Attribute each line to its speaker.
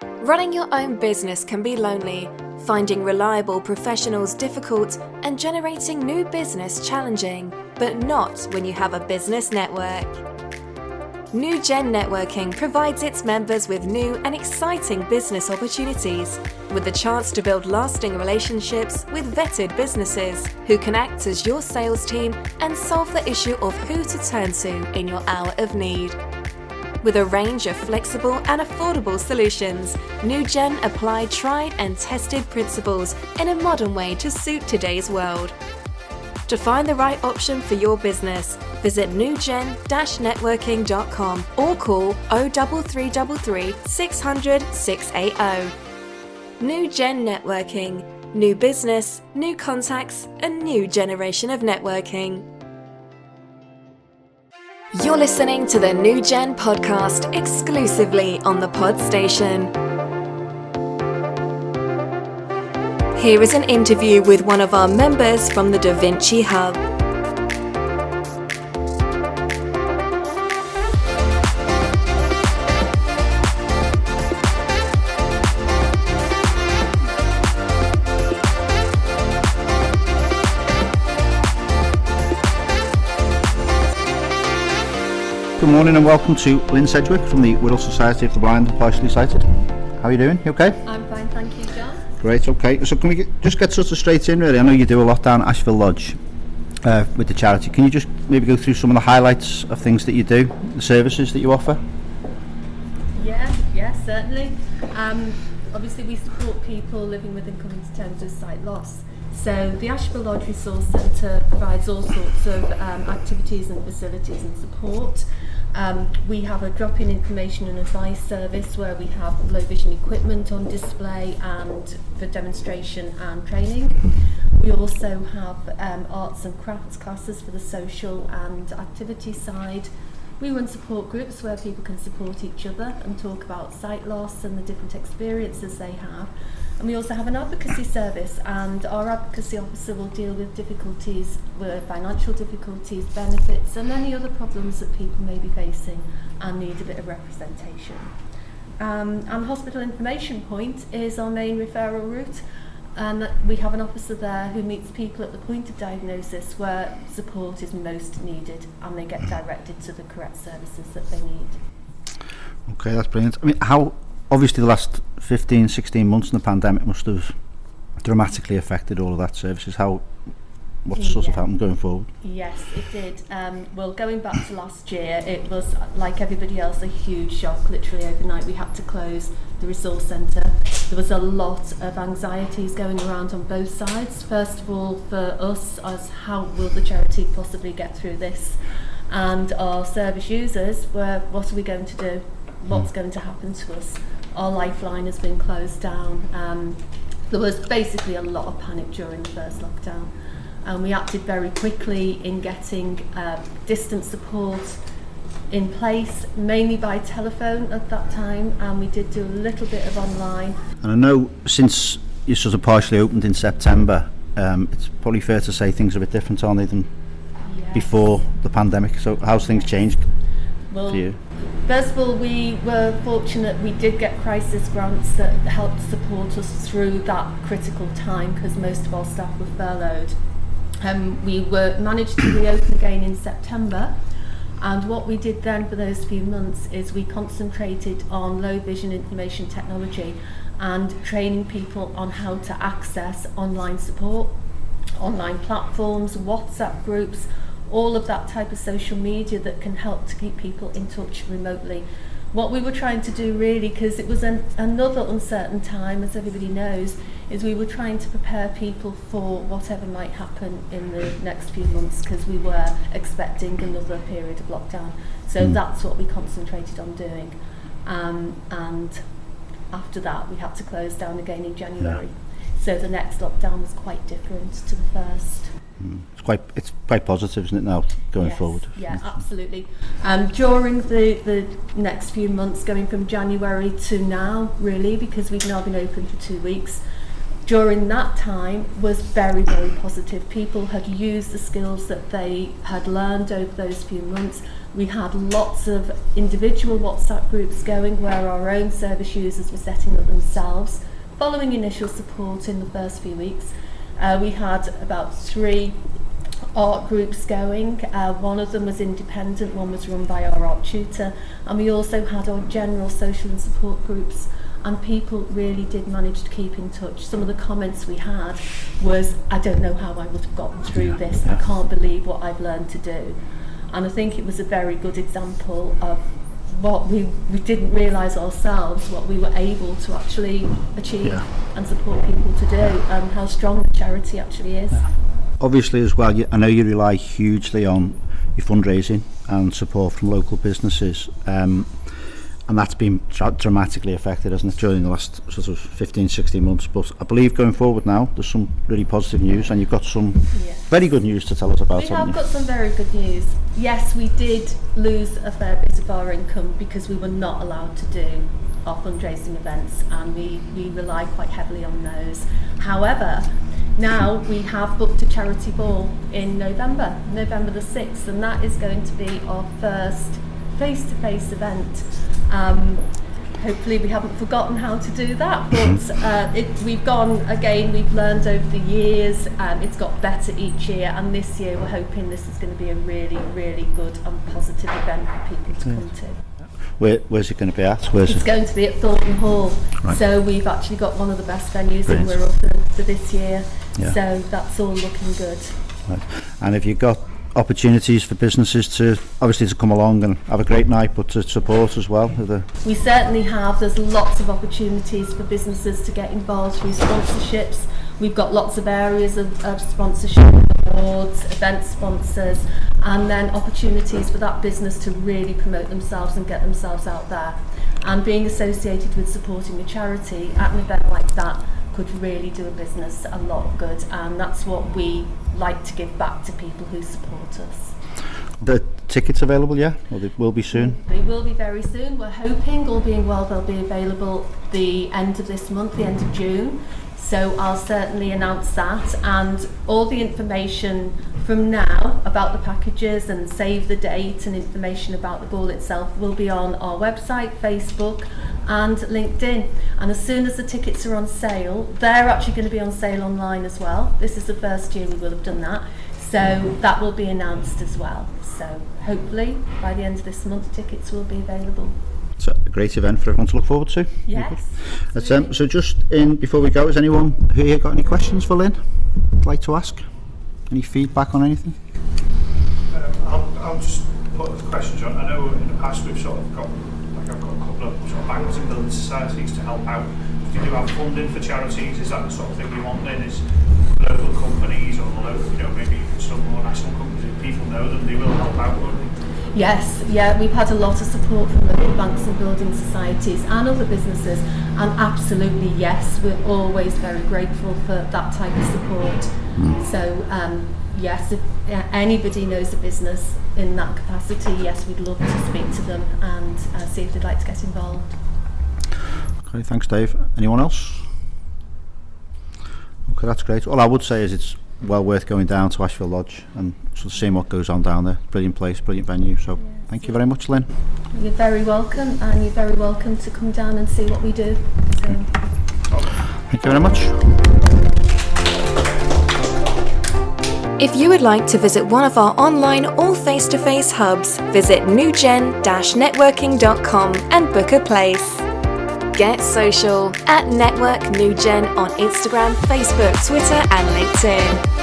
Speaker 1: Running your own business can be lonely, finding reliable professionals difficult, and generating new business challenging, but not when you have a business network. NewGen Networking provides its members with new and exciting business opportunities, with the chance to build lasting relationships with vetted businesses who can act as your sales team and solve the issue of who to turn to in your hour of need. With a range of flexible and affordable solutions, NewGen apply tried and tested principles in a modern way to suit today's world. To find the right option for your business, visit newgen-networking.com or call 03333 600 680. NewGen Networking. New business, new contacts, a new generation of networking. You're listening to the NewGen podcast exclusively on the Pod Station. Here is an interview with one of our members from the Vinci Hub.
Speaker 2: Good morning and welcome to Lynne Sedgwick from the Wirral Society of the Blind and Partially Sighted. How are you doing? You okay?
Speaker 3: I'm fine, thank you, John.
Speaker 2: Great, okay. So can we just get sort of straight in really? I know you do a lot down at Asheville Lodge with the charity. Can you just maybe go through some of the highlights of things that you do, the services that you offer?
Speaker 3: Yeah, certainly. Obviously we support people living with and coming to terms with sight loss. So the Asheville Lodge Resource Centre provides all sorts of activities and facilities and support. We have a drop-in information and advice service where we have low vision equipment on display and for demonstration and training. We also have arts and crafts classes for the social and activity side. We run support groups where people can support each other and talk about sight loss and the different experiences they have. And we also have an advocacy service, and our advocacy officer will deal with difficulties, with financial difficulties, benefits and any other problems that people may be facing and need a bit of representation. And Hospital Information Point is our main referral route, and we have an officer there who meets people at the point of diagnosis where support is most needed and they get directed to the correct services that they need.
Speaker 2: Okay, that's brilliant. I mean, how obviously the last 15, 16 months in the pandemic must have dramatically affected all of that services. What sort of happened going forward?
Speaker 3: Yes, it did. Well, going back to last year, it was, like everybody else, a huge shock. Literally overnight we had to close the resource centre. There was a lot of anxieties going around on both sides. First of all, for us, as how will the charity possibly get through this? And our service users were, what are we going to do? What's going to happen to us? Our lifeline has been closed down. There was basically a lot of panic during the first lockdown. And we acted very quickly in getting distance support in place, mainly by telephone at that time, and we did do a little bit of online.
Speaker 2: And I know since you sort of partially opened in September, it's probably fair to say things are a bit different, aren't they, than before the pandemic. So how's things changed for you?
Speaker 3: First of all, we were fortunate we did get crisis grants that helped support us through that critical time because most of our staff were furloughed. We managed to reopen again in September, and what we did then for those few months is we concentrated on low vision information technology and training people on how to access online support, online platforms, WhatsApp groups, all of that type of social media that can help to keep people in touch remotely. What we were trying to do really, because it was another uncertain time, as everybody knows, is we were trying to prepare people for whatever might happen in the next few months, because we were expecting another period of lockdown. So that's what we concentrated on doing. And after that, we had to close down again in January. So the next lockdown was quite different to the first.
Speaker 2: It's quite positive, isn't it, now going forward?
Speaker 3: Yeah, absolutely. During the next few months, going from January to now, really, because we've now been open for 2 weeks, during that time was very, very positive. People had used the skills that they had learned over those few months. We had lots of individual WhatsApp groups going where our own service users were setting up themselves. Following initial support in the first few weeks, we had about 3 art groups going. One of them was independent, one was run by our art tutor, and we also had our general social and support groups, and people really did manage to keep in touch. Some of the comments we had was, I don't know how I would have gotten through this, I can't believe what I've learned to do. And I think it was a very good example of what we didn't realise ourselves, what we were able to actually achieve and support people to do, and how strong the charity actually is.
Speaker 2: Obviously as well, I know you rely hugely on your fundraising and support from local businesses, and that's been dramatically affected, hasn't it, during the last sort of 15-16 months. But I believe going forward now, there's some really positive news, and you've got some very good news to tell us about.
Speaker 3: We have got some very good news. Yes, we did lose a fair bit of our income because we were not allowed to do our fundraising events, and we rely quite heavily on those. However, now we have booked a charity ball in November the 6th, and that is going to be our first face-to-face event. Hopefully we haven't forgotten how to do that, but we've gone again, we've learned over the years, it's got better each year, and this year we're hoping this is going to be a really, really good and positive event for people to come to.
Speaker 2: Where's it going to be at?
Speaker 3: It's going to be at Thornton Hall. Right. So we've actually got one of the best venues in Wirral for this year. Yeah. So that's all looking good.
Speaker 2: Right. And have you got opportunities for businesses to come along and have a great night, but to support as well?
Speaker 3: We certainly have. There's lots of opportunities for businesses to get involved through sponsorships. We've got lots of areas of sponsorship, awards, event sponsors, and then opportunities for that business to really promote themselves and get themselves out there. And being associated with supporting a charity at an event like that could really do a business a lot of good, and that's what we like to give back to people who support us.
Speaker 2: The tickets available, or they will be soon?
Speaker 3: They will be very soon. We're hoping, all being well, they'll be available the end of this month, the end of June. So I'll certainly announce that, and all the information from now about the packages and save the date and information about the ball itself will be on our website, Facebook and LinkedIn. And as soon as the tickets are on sale, they're actually going to be on sale online as well. This is the first year we will have done that, so that will be announced as well. So hopefully by the end of this month tickets will be available.
Speaker 2: It's a great event for everyone to look forward to.
Speaker 3: Yes.
Speaker 2: So just before we go, has anyone here got any questions for Lynne I'd like to ask? Any feedback on anything?
Speaker 4: I'll just put a question, John. I know in the past we've sort of got, I've got a couple of sort of banks and building societies to help out. Do you have funding for charities? Is that the sort of thing you want then? Is local companies or local, maybe some more national companies, if people know them, they will help out, won't they?
Speaker 3: Yes, we've had a lot of support from local banks and building societies and other businesses, and absolutely yes, we're always very grateful for that type of support. So yes, if anybody knows a business in that capacity, yes, we'd love to speak to them and see if they'd like to get involved.
Speaker 2: Okay, thanks Dave. Anyone else? Okay, that's great. All I would say is it's well worth going down to Ashfield Lodge and sort of seeing what goes on down there. Brilliant place, brilliant venue. So thank you very much, Lynne.
Speaker 3: You're very welcome, and you're very welcome to come down and see what we do. So.
Speaker 2: Thank you very much.
Speaker 1: If you would like to visit one of our online or face-to-face hubs, visit NewGen-networking.com and book a place. Get social at Network NewGen on Instagram, Facebook, Twitter and LinkedIn.